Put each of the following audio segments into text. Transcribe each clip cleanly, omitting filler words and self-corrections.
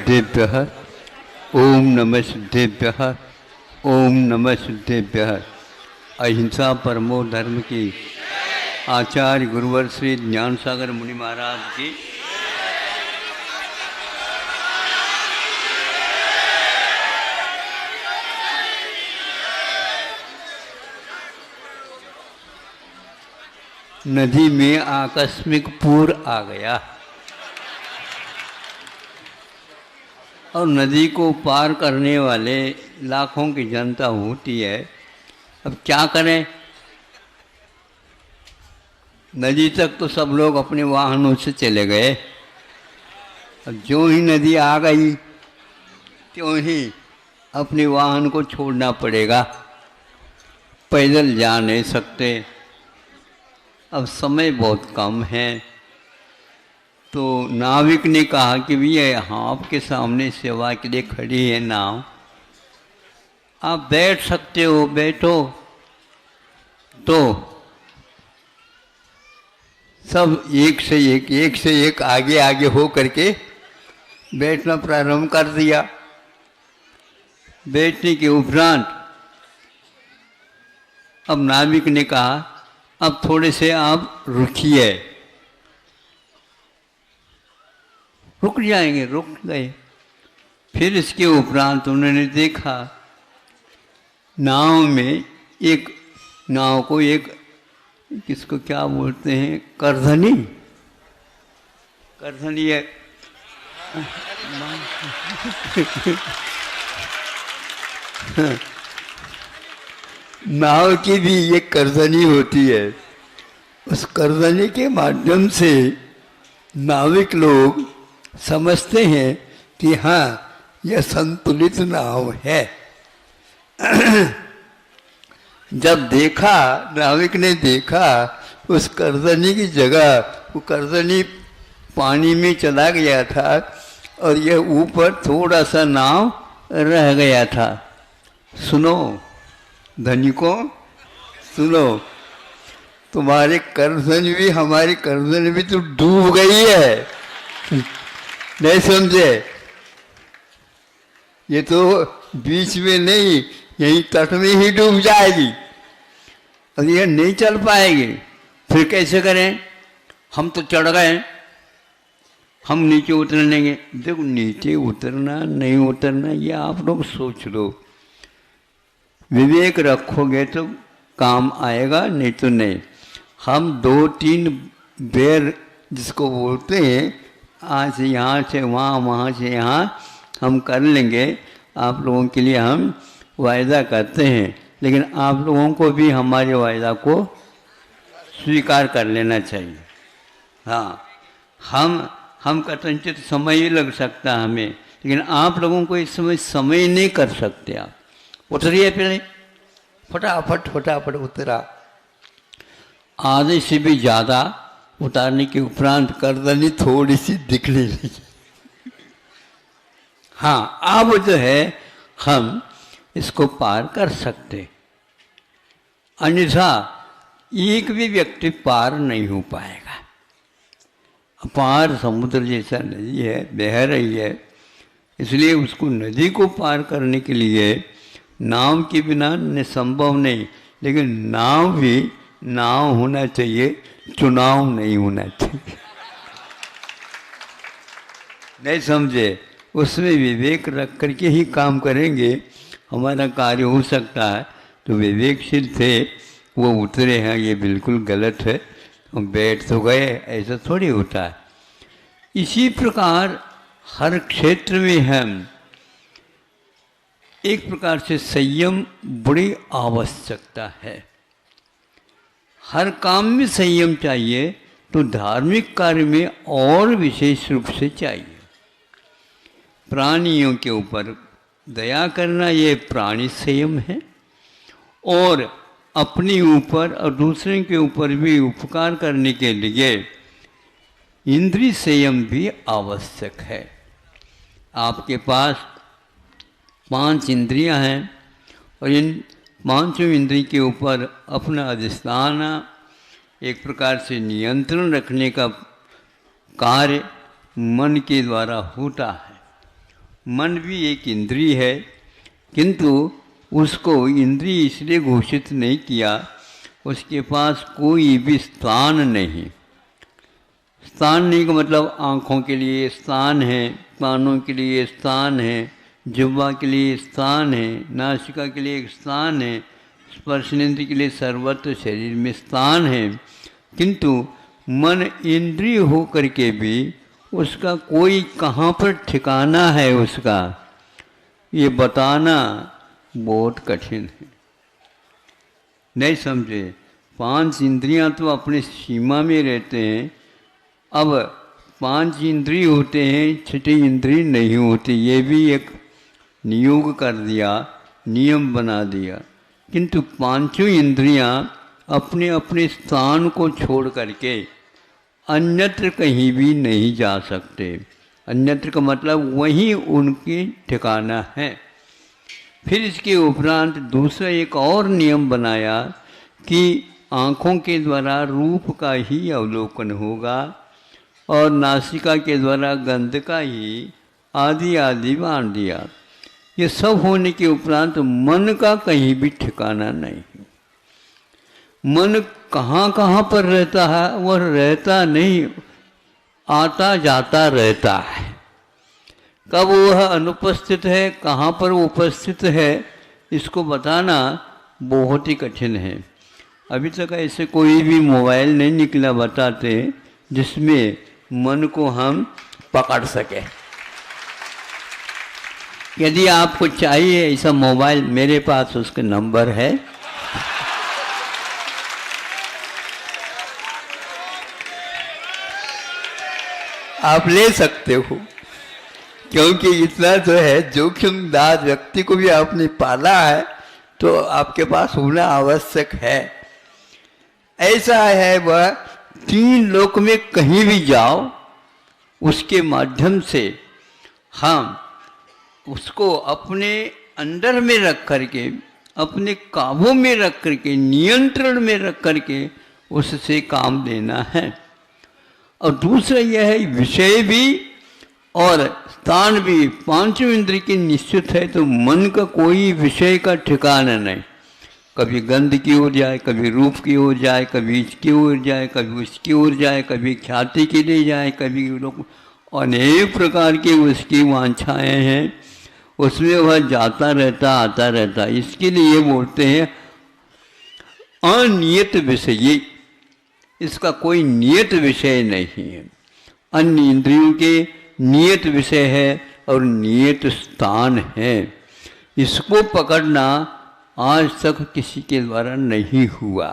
सिद्धेभ्यः ओम नमः सिद्धेभ्यः ओम नमः सिद्धेभ्यः। अहिंसा परमो धर्म की आचार्य गुरुवर श्री ज्ञान सागर मुनि महाराज की नदी में आकस्मिक पूर आ गया और नदी को पार करने वाले लाखों की जनता होती है। अब क्या करें? नदी तक तो सब लोग अपने वाहनों से चले गए। अब जो ही नदी आ गई त्यों ही अपने वाहन को छोड़ना पड़ेगा, पैदल जा नहीं सकते। अब समय बहुत कम है तो नाविक ने कहा कि भैया हाँ आपके सामने सेवा के लिए खड़ी है नाव, आप बैठ सकते हो, बैठो। तो सब एक से एक आगे आगे हो करके बैठना प्रारंभ कर दिया। बैठने के उपरांत अब नाविक ने कहा अब थोड़े से आप रुकिए। रुक जाएंगे, रुक गए। फिर इसके उपरांत उन्होंने देखा नाव में नाव को किसको क्या बोलते हैं, करधनी है नाव की भी एक करधनी होती है। उस करधनी के माध्यम से नाविक लोग समझते हैं कि हाँ यह संतुलित नाव है। जब देखा, नाविक ने देखा उस करधनी की जगह वो करधनी पानी में चला गया था और यह ऊपर थोड़ा सा नाव रह गया था। सुनो धनिकों, सुनो, तुम्हारे करधनी भी, हमारी करधनी भी तो डूब गई है। नहीं समझे? ये तो बीच में नहीं, यही तट में ही डूब जाएगी और ये नहीं चल पाएगी। फिर कैसे करें? हम तो चढ़ गए, हम नीचे उतर लेंगे। देखो नीचे उतरना नहीं उतरना ये आप लोग सोच लो, विवेक रखोगे तो काम आएगा, नहीं तो नहीं। हम 2-3 बेर जिसको बोलते हैं आज से यहाँ से वहाँ, वहाँ से यहाँ हम कर लेंगे। आप लोगों के लिए हम वायदा करते हैं, लेकिन आप लोगों को भी हमारे वायदा को स्वीकार कर लेना चाहिए। हाँ, हम कथनचित समय ही लग सकता है हमें, लेकिन आप लोगों को इस समय नहीं कर सकते। आप उतरिए, पहले फटाफट उतरा। आधे से भी ज़्यादा उतारने के उपरांत करधनी थोड़ी सी दिखने लगी। हाँ, अब जो है हम इसको पार कर सकते, अन्यथा एक भी व्यक्ति पार नहीं हो पाएगा। अपार समुद्र जैसा नदी है, बह रही है, इसलिए उसको नदी को पार करने के लिए नाव के बिना संभव नहीं। लेकिन नाव भी नाव होना चाहिए, चुनाव नहीं होना चाहिए। नहीं समझे? उसमें विवेक रख करके ही काम करेंगे, हमारा कार्य हो सकता है। तो विवेकशील थे, वो उतरे हैं, ये बिल्कुल गलत है, बैठ तो गए, ऐसा थोड़ी होता है। इसी प्रकार हर क्षेत्र में हम एक प्रकार से संयम बड़ी आवश्यकता है। हर काम में संयम चाहिए, तो धार्मिक कार्य में और विशेष रूप से चाहिए। प्राणियों के ऊपर दया करना ये प्राणी संयम है, और अपने ऊपर और दूसरे के ऊपर भी उपकार करने के लिए इंद्रिय संयम भी आवश्यक है। आपके पास 5 इंद्रियां हैं और इन 5 इंद्रिय के ऊपर अपना अधिष्ठान, एक प्रकार से नियंत्रण रखने का कार्य मन के द्वारा होता है। मन भी एक इंद्रिय है, किंतु उसको इंद्रिय इसलिए घोषित नहीं किया, उसके पास कोई भी स्थान नहीं। स्थान नहीं का मतलब आँखों के लिए स्थान है, कानों के लिए स्थान है, जिह्वा के लिए स्थान है, नासिका के लिए एक स्थान है, स्पर्शनेंद्रिय के लिए सर्वत्र शरीर में स्थान है, किंतु मन इंद्रिय हो करके भी उसका कोई कहाँ पर ठिकाना है उसका, ये बताना बहुत कठिन है। नहीं समझे? 5 इंद्रियां तो अपने सीमा में रहते हैं, अब 5 इंद्रिय होते हैं, 6ठी इंद्रिय नहीं होती, ये भी एक नियोग कर दिया, नियम बना दिया। किंतु 5 इंद्रियां अपने अपने स्थान को छोड़ करके अन्यत्र कहीं भी नहीं जा सकते। अन्यत्र का मतलब वहीं उनकी ठिकाना है। फिर इसके उपरांत दूसरा एक और नियम बनाया कि आँखों के द्वारा रूप का ही अवलोकन होगा और नासिका के द्वारा गंध का ही आदि आदि बांध दिया। ये सब होने के उपरांत मन का कहीं भी ठिकाना नहीं। मन कहाँ कहाँ पर रहता है, वह रहता नहीं, आता जाता रहता है। कब वह अनुपस्थित है, कहाँ पर उपस्थित है, इसको बताना बहुत ही कठिन है। अभी तक ऐसे कोई भी मोबाइल नहीं निकला बताते जिसमें मन को हम पकड़ सके। यदि आपको चाहिए ऐसा मोबाइल, मेरे पास उसका नंबर है, आप ले सकते हो, क्योंकि इतना जो है जोखिमदार व्यक्ति को भी आपने पाला है तो आपके पास होना आवश्यक है। ऐसा है वह 3 लोक में कहीं भी जाओ, उसके माध्यम से हम उसको अपने अंडर में रख करके, अपने काबू में रख करके, नियंत्रण में रख करके उससे काम लेना है। और दूसरा यह है विषय भी और स्थान भी 5 इंद्रिय की निश्चित है, तो मन का कोई विषय का ठिकाना नहीं। कभी गंध की ओर जाए, कभी रूप की ओर जाए, कभी इसकी ओर जाए, कभी उसकी ओर जाए, कभी ख्याति के लिए जाए, कभी लोग अनेक प्रकार की उसकी वांछाएँ हैं, उसमें वह जाता रहता आता रहता। इसके लिए ये बोलते हैं अनियत विषय, इसका कोई नियत विषय नहीं है। अन्य इंद्रियों के नियत विषय है और नियत स्थान है। इसको पकड़ना आज तक किसी के द्वारा नहीं हुआ,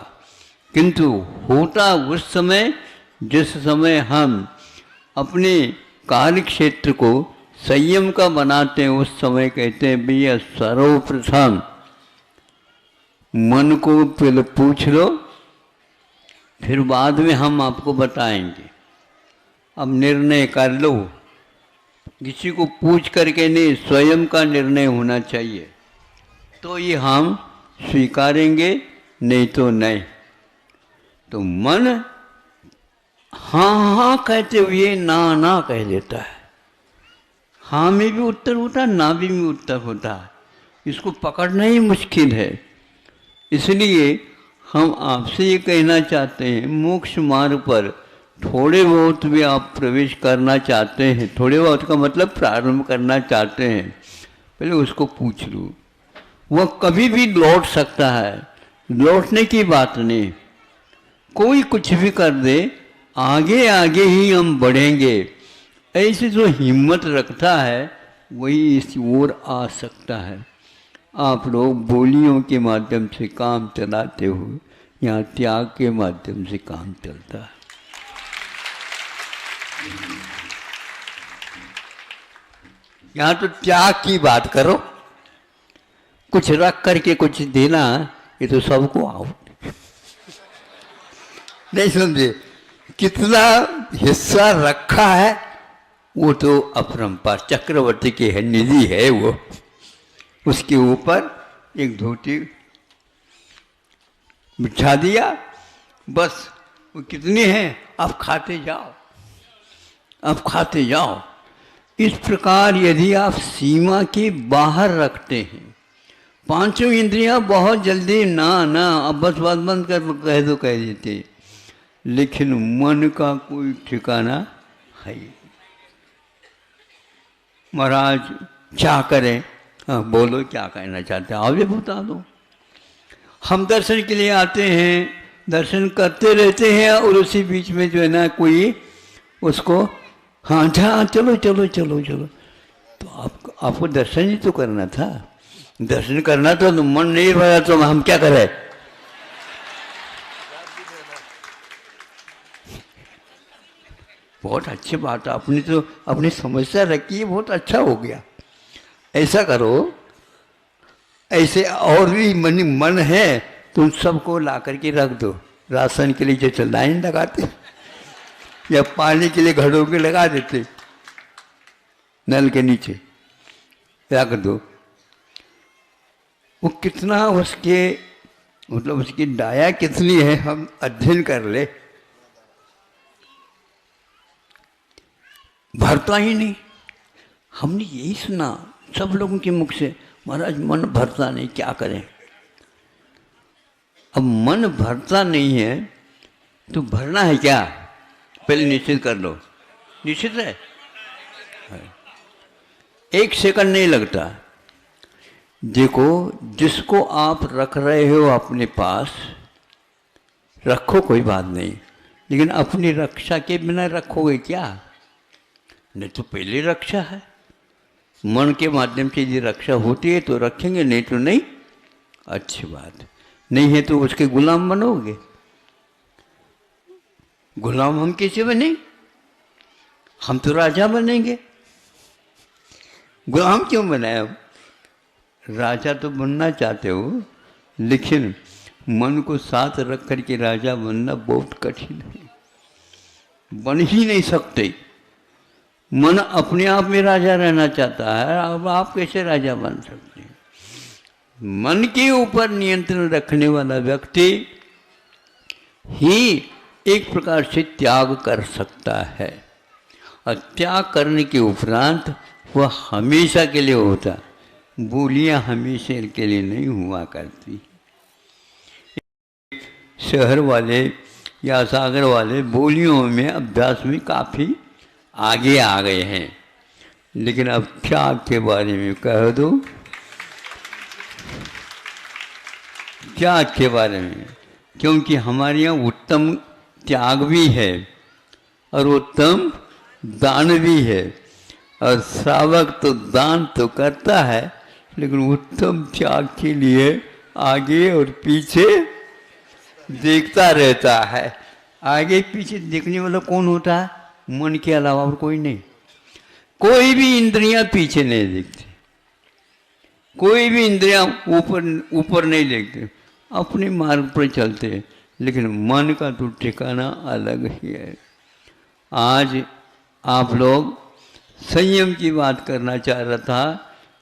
किंतु होता उस समय जिस समय हम अपने कार्य क्षेत्र को संयम का बनाते हैं। उस समय कहते हैं भैया सर्वप्रथम मन को पहले पूछ लो, फिर बाद में हम आपको बताएंगे। अब निर्णय कर लो, किसी को पूछ करके नहीं, स्वयं का निर्णय होना चाहिए, तो ये हम स्वीकारेंगे, नहीं तो नहीं। तो मन हाँ हाँ कहते हुए ना ना कह देता है। हाँ में भी उत्तर होता, ना भी में उत्तर होता है। इसको पकड़ना ही मुश्किल है। इसलिए हम आपसे ये कहना चाहते हैं, मोक्ष मार्ग पर थोड़े बहुत भी आप प्रवेश करना चाहते हैं, थोड़े बहुत का मतलब प्रारंभ करना चाहते हैं, पहले उसको पूछ लो। वह कभी भी लौट सकता है, लौटने की बात नहीं। कोई कुछ भी कर दे, आगे आगे ही हम बढ़ेंगे। ऐसे जो हिम्मत रखता है वही इस ओर आ सकता है। आप लोग बोलियों के माध्यम से काम चलाते हो, यहाँ त्याग के माध्यम से काम चलता है। यहाँ तो त्याग की बात करो, कुछ रख करके कुछ देना, ये तो सबको आउट। नहीं समझे? कितना हिस्सा रखा है वो तो अपरंपार चक्रवर्ती की है, निधि है वो। उसके ऊपर एक धोती बिछा दिया, बस। वो कितने हैं आप खाते जाओ, आप खाते जाओ। इस प्रकार यदि आप सीमा के बाहर रखते हैं, पांचों इंद्रियां बहुत जल्दी ना ना अब बस बात बंद कर कह दो कह देते, लेकिन मन का कोई ठिकाना है। महाराज क्या करें? हाँ बोलो क्या कहना चाहते हैं, आप ये बता दो। हम दर्शन के लिए आते हैं, दर्शन करते रहते हैं और उसी बीच में जो है ना कोई उसको हाँ अच्छा चलो चलो चलो चलो, तो आपको दर्शन ही तो करना था। दर्शन करना तो मन नहीं भरा तो हम क्या करें? बहुत अच्छी बात आपने तो अपनी समस्या रखी है, बहुत अच्छा हो गया। ऐसा करो, ऐसे और भी मन है तुम सबको ला करके रख दो। राशन के लिए जैसे लाइन लगाते या पानी के लिए घड़ों के लगा देते, नल के नीचे रख दो। वो कितना उसके मतलब उसकी दाया कितनी है हम अध्ययन कर ले, भरता ही नहीं। हमने यही सुना सब लोगों के मुख से, महाराज मन भरता नहीं, क्या करें? अब मन भरता नहीं है तो भरना है क्या? पहले निश्चित कर लो। निश्चित है, एक सेकंड नहीं लगता। देखो जिसको आप रख रहे हो अपने पास, रखो कोई बात नहीं, लेकिन अपनी रक्षा के बिना रखोगे क्या? नहीं तो पहले रक्षा है, मन के माध्यम से यदि रक्षा होती है तो रखेंगे, नहीं तो नहीं। अच्छी बात नहीं है तो उसके गुलाम बनोगे। गुलाम हम कैसे बने? हम तो राजा बनेंगे। गुलाम क्यों बनाए? राजा तो बनना चाहते हो, लेकिन मन को साथ रख करके राजा बनना बहुत कठिन है, बन ही नहीं सकते। मन अपने आप में राजा रहना चाहता है, अब आप कैसे राजा बन सकते हैं? मन के ऊपर नियंत्रण रखने वाला व्यक्ति ही एक प्रकार से त्याग कर सकता है, और त्याग करने के उपरांत वह हमेशा के लिए होता। बोलियां हमेशा के लिए नहीं हुआ करती। शहर वाले या सागर वाले बोलियों में अभ्यास में काफ़ी आगे आ गए हैं, लेकिन अब त्याग के बारे में कह दो। त्याग के बारे में, क्योंकि हमारे यहाँ उत्तम त्याग भी है और उत्तम दान भी है, और श्रावक तो दान तो करता है, लेकिन उत्तम त्याग के लिए आगे और पीछे देखता रहता है। आगे पीछे देखने वाला कौन होता है? मन के अलावा और कोई नहीं। कोई भी इंद्रियां पीछे नहीं देखती, कोई भी इंद्रियां ऊपर नहीं देखते, अपने मार्ग पर चलते, लेकिन मन का तो ठिकाना अलग ही है। आज आप लोग संयम की बात करना चाह रहा था,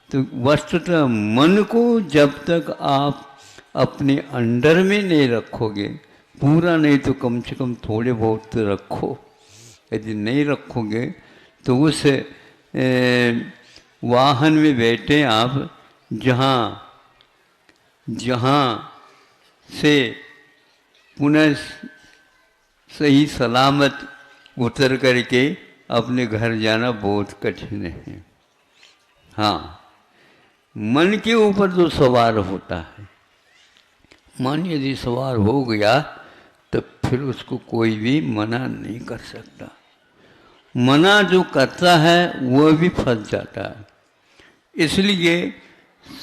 तो वस्तुतः मन को जब तक आप अपने अंडर में नहीं रखोगे, पूरा नहीं तो कम से कम थोड़े बहुत तो रखो। यदि नहीं रखोगे तो उस वाहन में बैठे आप, जहाँ से पुनः सही सलामत उतर करके अपने घर जाना बहुत कठिन है। हाँ, मन के ऊपर जो सवार होता है, मन यदि सवार हो गया तो फिर उसको कोई भी मना नहीं कर सकता। मना जो करता है वह भी फंस जाता है। इसलिए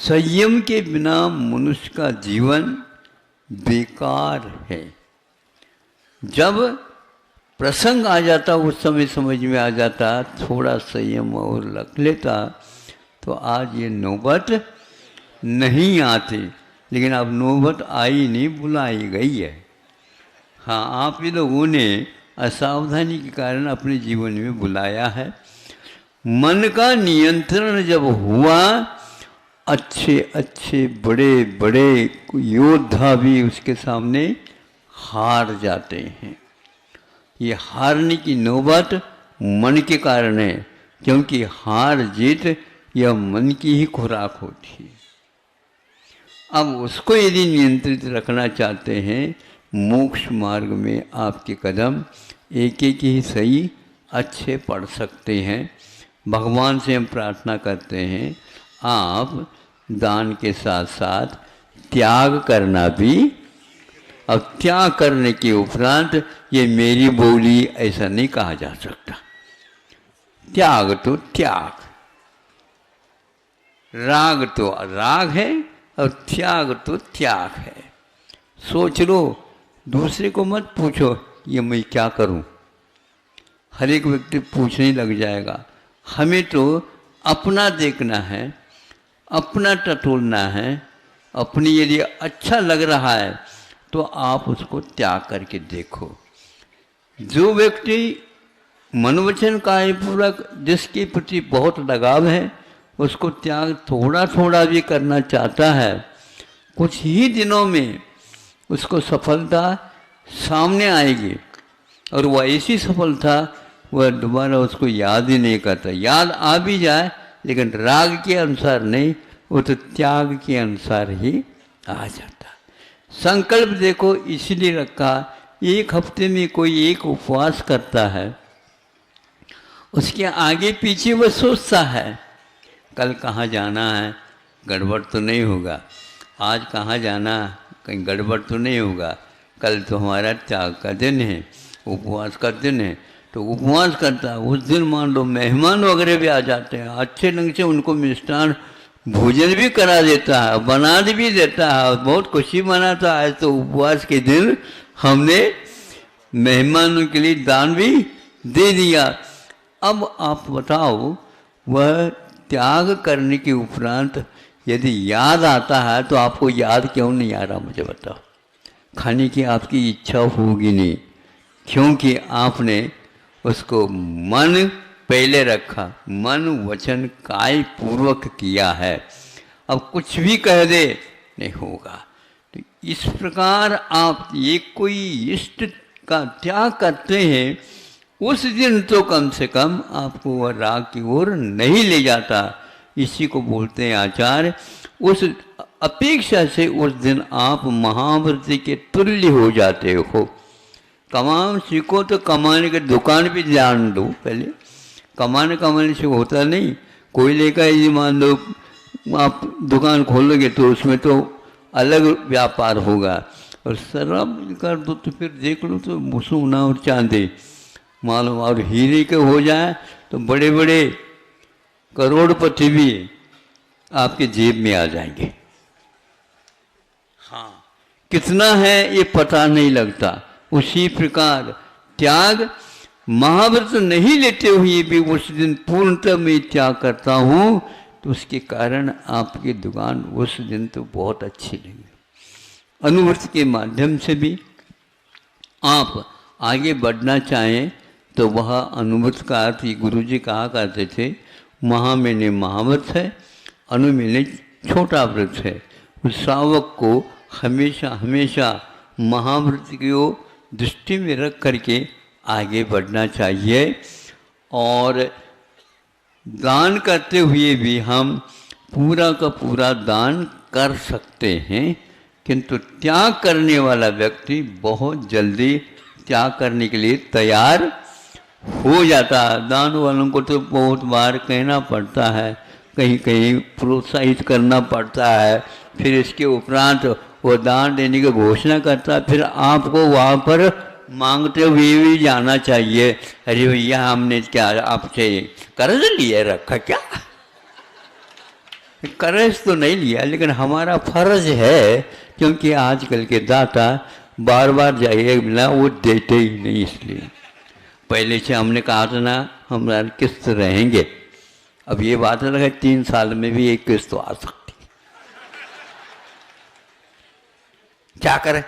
संयम के बिना मनुष्य का जीवन बेकार है। जब प्रसंग आ जाता उस समय समझ में आ जाता, थोड़ा संयम और रख लेता तो आज ये नौबत नहीं आती। लेकिन अब नौबत आई नहीं, बुलाई गई है। हाँ, आप ही लोगों ने असावधानी के कारण अपने जीवन में बुलाया है। मन का नियंत्रण जब हुआ, अच्छे अच्छे बड़े बड़े योद्धा भी उसके सामने हार जाते हैं। ये हारने की नौबत मन के कारण है। क्योंकि हार जीत यह मन की ही खुराक होती है। अब उसको यदि नियंत्रित रखना चाहते हैं, मोक्ष मार्ग में आपके कदम एक एक ही सही अच्छे पढ़ सकते हैं। भगवान से हम प्रार्थना करते हैं आप दान के साथ साथ त्याग करना भी। अब त्याग करने के उपरांत ये मेरी बोली ऐसा नहीं कहा जा सकता। त्याग तो त्याग, राग तो राग है और त्याग तो त्याग है। सोच लो, दूसरे को मत पूछो ये मैं क्या करूं। हर एक व्यक्ति पूछने लग जाएगा। हमें तो अपना देखना है, अपना टटोलना है। अपनी यदि अच्छा लग रहा है तो आप उसको त्याग करके देखो। जो व्यक्ति मनोवचन कार्यपूर्वक जिसके प्रति बहुत लगाव है, उसको त्याग थोड़ा थोड़ा भी करना चाहता है, कुछ ही दिनों में उसको सफलता सामने आएगी। और वह ऐसी सफलता वह दोबारा उसको याद ही नहीं करता। याद आ भी जाए लेकिन राग के अनुसार नहीं, वो तो त्याग के अनुसार ही आ जाता। संकल्प देखो इसलिए रखा, एक हफ्ते में कोई एक उपवास करता है, उसके आगे पीछे वह सोचता है कल कहाँ जाना है, गड़बड़ तो नहीं होगा। आज कहाँ जाना, कहीं गड़बड़ तो नहीं होगा। कल तो हमारा त्याग का दिन है, उपवास का दिन है। तो उपवास करता है। उस दिन मान लो मेहमान वगैरह भी आ जाते हैं, अच्छे ढंग से उनको मिष्ठान भोजन भी करा देता है, बना भी देता है, बहुत खुशी मनाता है। तो उपवास के दिन हमने मेहमानों के लिए दान भी दे दिया। अब आप बताओ, वह त्याग करने के उपरांत यदि याद आता है तो आपको याद क्यों नहीं आ रहा, मुझे बताओ। खाने की आपकी इच्छा होगी नहीं, क्योंकि आपने उसको मन पहले रखा, मन वचन काय पूर्वक किया है। अब कुछ भी कह दे नहीं होगा। तो इस प्रकार आप एक कोई इष्ट का त्याग करते हैं, उस दिन तो कम से कम आपको वह राग की ओर नहीं ले जाता। इसी को बोलते हैं आचार्य, उस अपेक्षा से उस दिन आप महाव्रती के तुल्य हो जाते हो। कमाम सीखो तो कमाने की दुकान भी ध्यान दो। पहले कमाने से होता नहीं। कोई लेकर यदि मान लो आप दुकान खोलोगे तो उसमें तो अलग व्यापार होगा, और शराब कर दो तो फिर देख लो तो सोना और चांदी मालूम और हीरे के हो जाए तो बड़े बड़े करोड़पति भी आपके जेब में आ जाएंगे। हाँ, कितना है ये पता नहीं लगता। उसी प्रकार त्याग महाव्रत नहीं लेते हुए भी उस दिन पूर्णतः मैं त्याग करता हूँ, तो उसके कारण आपकी दुकान उस दिन तो बहुत अच्छी लगी। अनुव्रत के माध्यम से भी आप आगे बढ़ना चाहें तो वह अनुव्रत का अर्थ गुरु जी कहा करते थे, महा मैंने महाव्रत है, अनु मैंने छोटा व्रत है। उस श्रावक को हमेशा हमेशा महाव्रत को दृष्टि में रख करके आगे बढ़ना चाहिए। और दान करते हुए भी हम पूरा का पूरा दान कर सकते हैं, किंतु त्याग करने वाला व्यक्ति बहुत जल्दी त्याग करने के लिए तैयार हो जाता है। दान वालों को तो बहुत बार कहना पड़ता है, कहीं कहीं प्रोत्साहित करना पड़ता है, फिर इसके उपरांत वो दान देने की घोषणा करता है। फिर आपको वहाँ पर मांगते हुए भी जाना चाहिए, अरे भैया हमने क्या आपसे कर्ज लिया रखा क्या? कर्ज तो नहीं लिया, लेकिन हमारा फर्ज है, क्योंकि आजकल के दाता बार बार जाइए मिला वो देते ही नहीं। इसलिए पहले से हमने कहा था ना हमारे किस्त रहेंगे। अब ये बात है 3 साल में भी एक किस्त तो आ सकती, क्या करें।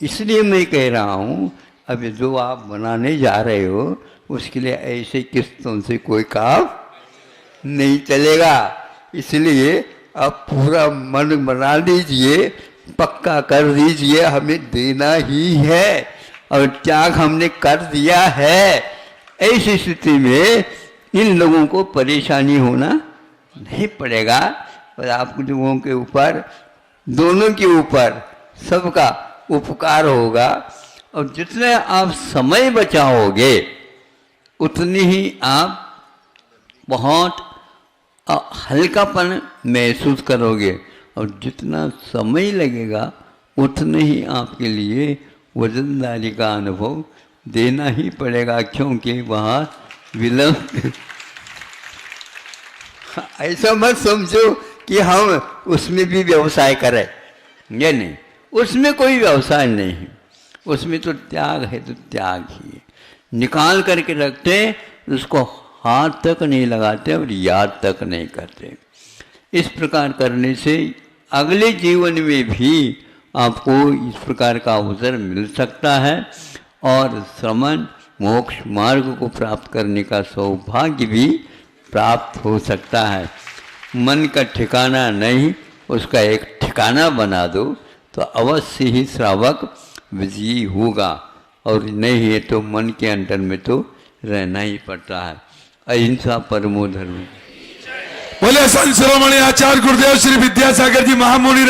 इसलिए मैं कह रहा हूँ, अब जो आप बनाने जा रहे हो उसके लिए ऐसे किस्तों से कोई काम नहीं चलेगा। इसलिए आप पूरा मन बना लीजिए, पक्का कर दीजिए हमें देना ही है, और त्याग हमने कर दिया है। ऐसी स्थिति में इन लोगों को परेशानी होना नहीं पड़ेगा और आप लोगों के ऊपर, दोनों के ऊपर सबका उपकार होगा। और जितने आप समय बचाओगे उतनी ही आप बहुत हल्कापन महसूस करोगे, और जितना समय लगेगा उतने ही आपके लिए वजनदारी का अनुभव देना ही पड़ेगा, क्योंकि वहाँ विलंब ऐसा मत समझो कि हम उसमें भी व्यवसाय करें, ये नहीं, उसमें कोई व्यवसाय नहीं है, उसमें तो त्याग है, तो त्याग ही है। निकाल करके रखते उसको हाथ तक नहीं लगाते और याद तक नहीं करते। इस प्रकार करने से अगले जीवन में भी आपको इस प्रकार का अवसर मिल सकता है और श्रमण मोक्ष मार्ग को प्राप्त करने का सौभाग्य भी प्राप्त हो सकता है। मन का ठिकाना नहीं, उसका एक ठिकाना बना दो तो अवश्य ही श्रावक विजयी होगा, और नहीं है तो मन के अंदर में तो रहना ही पड़ता है। अहिंसा परमो धर्म। बोले संत शिरोमणि आचार्य गुरुदेव श्री विद्यासागर जी महामुनि।